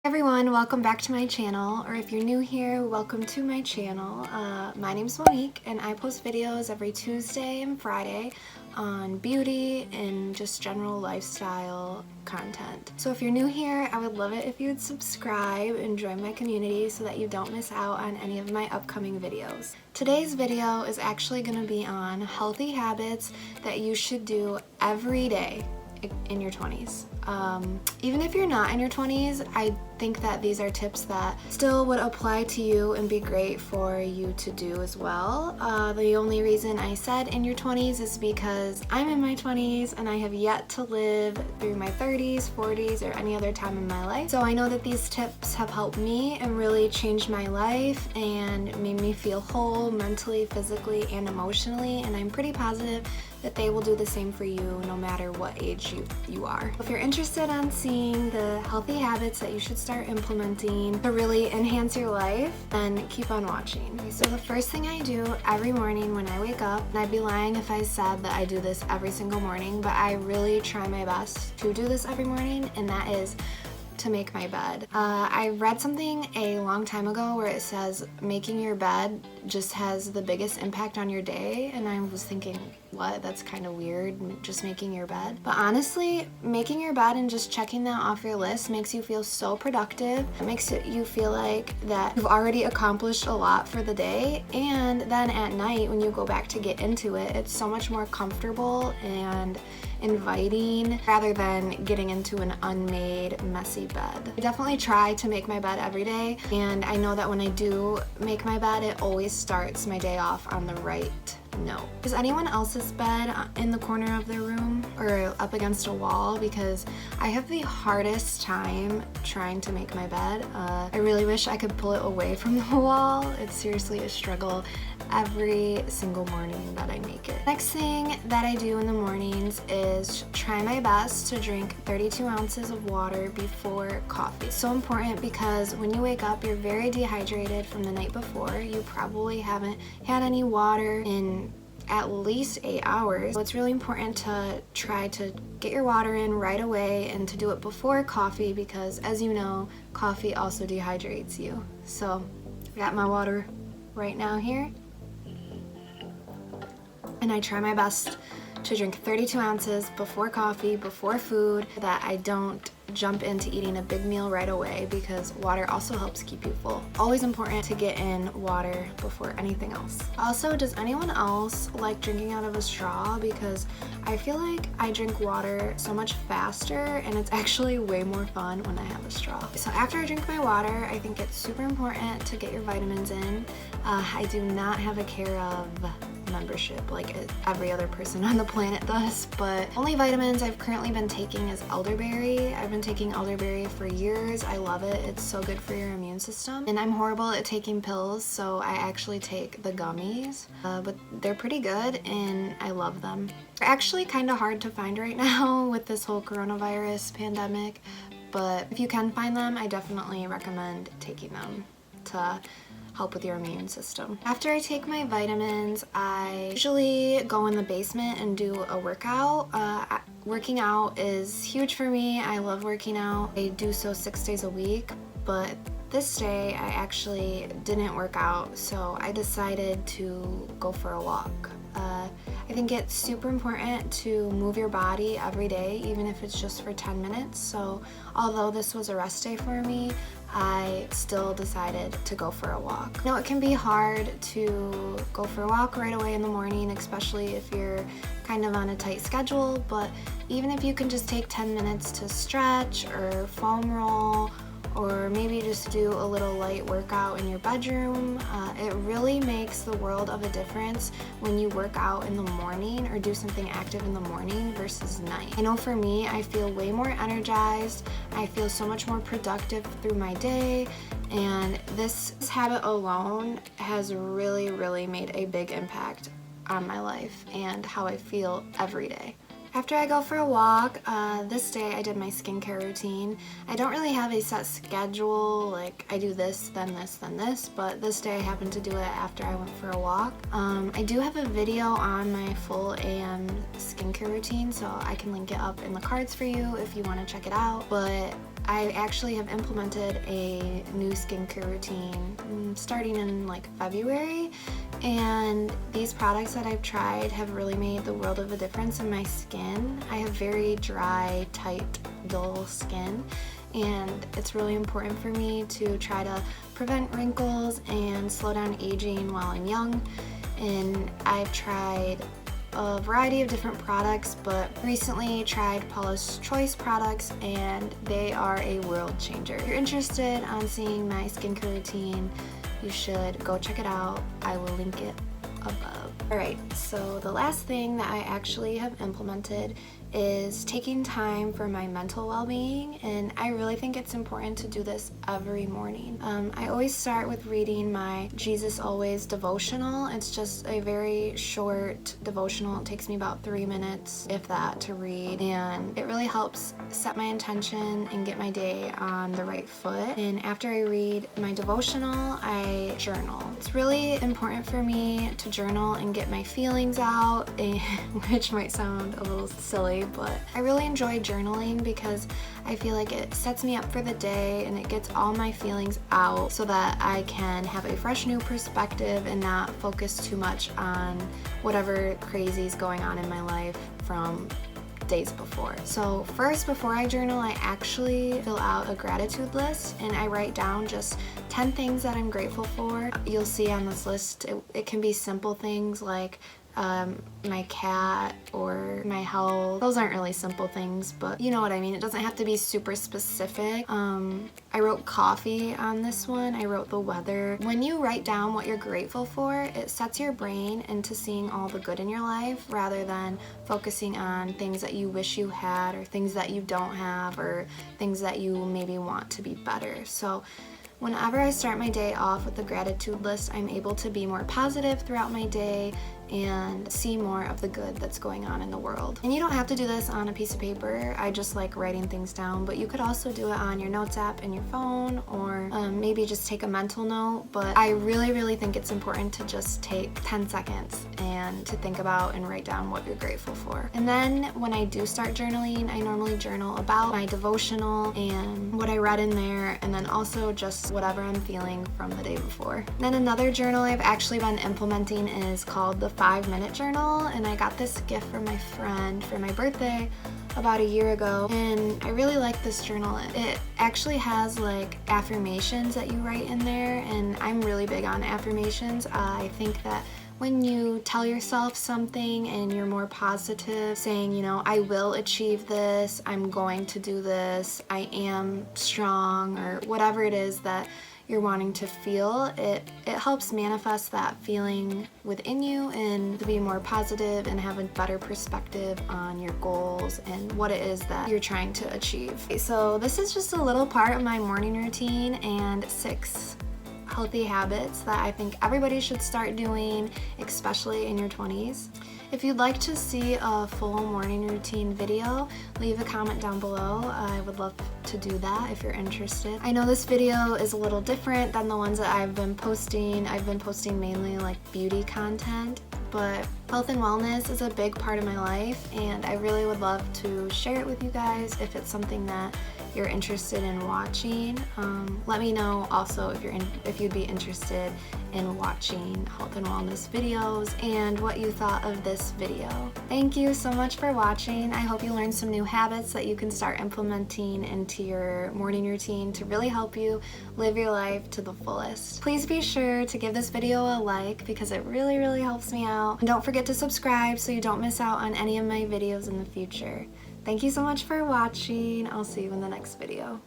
Everyone, welcome back to my channel, or if you're new here, welcome to my channel. My name's Monique and I post videos every Tuesday and Friday on beauty and just general lifestyle content. So if you're new here, I would love it if you'd subscribe and join my community so that you don't miss out on any of my upcoming videos. Today's video is actually going to be on healthy habits that you should do every day in your 20s. Even if you're not in your 20s, I think that these are tips that still would apply to you and be great for you to do as well. The only reason I said in your 20s is because I'm in my 20s and I have yet to live through my 30s, 40s, or any other time in my life. So I know that these tips have helped me and really changed my life and made me feel whole mentally, physically, and emotionally, and I'm pretty positive that they will do the same for you no matter what age you are. If you're interested in seeing the healthy habits that you should start implementing to really enhance your life, then keep on watching. So the first thing I do every morning when I wake up, and I'd be lying if I said that I do this every single morning, but I really try my best to do this every morning, and that is to make my bed. I read something a long time ago where it says making your bed just has the biggest impact on your day, and I was thinking, what? That's kind of weird, just making your bed. But honestly, making your bed and just checking that off your list makes you feel so productive. It makes you feel like that you've already accomplished a lot for the day, and then at night when you go back to get into it, it's so much more comfortable and inviting rather than getting into an unmade, messy bed. I definitely try to make my bed every day, and I know that when I do make my bed, it always starts my day off on the right note. Is anyone else's bed in the corner of their room or up against a wall? Because I have the hardest time trying to make my bed. I really wish I could pull it away from the wall. It's seriously a struggle every single morning that I make it. Next thing that I do in the mornings is try my best to drink 32 ounces of water before coffee. It's so important because when you wake up, you're very dehydrated from the night before. You probably haven't had any water in at least 8 hours. So it's really important to try to get your water in right away and to do it before coffee because, as you know, coffee also dehydrates you. So I got my water right now here, and I try my best to drink 32 ounces before coffee, before food, so that I don't jump into eating a big meal right away because water also helps keep you full. Always important to get in water before anything else. Also, does anyone else like drinking out of a straw? Because I feel like I drink water so much faster and it's actually way more fun when I have a straw. So after I drink my water, I think it's super important to get your vitamins in. I do not have a Care of membership like every other person on the planet does, but only vitamins I've currently been taking is elderberry. I've been taking elderberry for years. I love it. It's so good for your immune system. And I'm horrible at taking pills, so I actually take the gummies, but they're pretty good and I love them. They're actually kind of hard to find right now with this whole coronavirus pandemic, but if you can find them, I definitely recommend taking them to help with your immune system. After I take my vitamins, I usually go in the basement and do a workout. Working out is huge for me. I love working out. I do so 6 days a week, but this day I actually didn't work out, so I decided to go for a walk. I think it's super important to move your body every day, even if it's just for 10 minutes. So although this was a rest day for me, I still decided to go for a walk. Now, it can be hard to go for a walk right away in the morning, especially if you're kind of on a tight schedule, but even if you can just take 10 minutes to stretch or foam roll, or maybe just do a little light workout in your bedroom, it really makes the world of a difference when you work out in the morning or do something active in the morning versus night. I know for me, I feel way more energized. I feel so much more productive through my day, and this habit alone has really made a big impact on my life and how I feel every day. After I go for a walk, this day I did my skincare routine. I don't really have a set schedule, like I do this, then this, then this, but this day I happened to do it after I went for a walk. I do have a video on my full AM skincare routine, so I can link it up in the cards for you if you want to check it out. But I actually have implemented a new skincare routine starting in like February, and these products that I've tried have really made the world of a difference in my skin. I have very dry, tight, dull skin, and it's really important for me to try to prevent wrinkles and slow down aging while I'm young. And I've tried a variety of different products, but recently tried Paula's Choice products, and they are a world changer. If you're interested on seeing my skincare routine, you should go check it out. I will link it above. Alright, so the last thing that I actually have implemented is taking time for my mental well-being, and I really think it's important to do this every morning. I always start with reading my Jesus Always devotional. It's just a very short devotional. It takes me about 3 minutes, if that, to read, and it really helps set my intention and get my day on the right foot. And after I read my devotional, I journal. It's really important for me to journal and get my feelings out, which might sound a little silly, but I really enjoy journaling because I feel like it sets me up for the day and it gets all my feelings out so that I can have a fresh new perspective and not focus too much on whatever crazy is going on in my life from days before. So first, before I journal, I actually fill out a gratitude list and I write down just 10 things that I'm grateful for. You'll see on this list, it can be simple things like my cat or my health. Those aren't really simple things, but you know what I mean. It doesn't have to be super specific. I wrote coffee on this one. I wrote the weather. When you write down what you're grateful for, it sets your brain into seeing all the good in your life rather than focusing on things that you wish you had or things that you don't have or things that you maybe want to be better. So whenever I start my day off with a gratitude list, I'm able to be more positive throughout my day and see more of the good that's going on in the world. And you don't have to do this on a piece of paper. I just like writing things down, but you could also do it on your notes app in your phone, or maybe just take a mental note. But I really think it's important to just take 10 seconds and to think about and write down what you're grateful for. And then when I do start journaling, I normally journal about my devotional and what I read in there, and then also just whatever I'm feeling from the day before. Then another journal I've actually been implementing is called the 5-minute journal, and I got this gift from my friend for my birthday about a year ago, and I really like this journal. It actually has like affirmations that you write in there, and I'm really big on affirmations. I think that when you tell yourself something and you're more positive, saying, you know, I will achieve this, I'm going to do this, I am strong, or whatever it is that you're wanting to feel, it helps manifest that feeling within you and to be more positive and have a better perspective on your goals and what it is that you're trying to achieve. So this is just a little part of my morning routine and 6 healthy habits that I think everybody should start doing, especially in your 20s. If you'd like to see a full morning routine video, leave a comment down below. I would love to do that if you're interested. I know this video is a little different than the ones that I've been posting. I've been posting mainly like beauty content, but health and wellness is a big part of my life, and I really would love to share it with you guys if it's something that you're interested in watching. Let me know also if you'd be interested in watching health and wellness videos and what you thought of this video. Thank you so much for watching. I hope you learned some new habits that you can start implementing into your morning routine to really help you live your life to the fullest. Please be sure to give this video a like because it really helps me out. And don't forget to subscribe so you don't miss out on any of my videos in the future. Thank you so much for watching. I'll see you in the next video.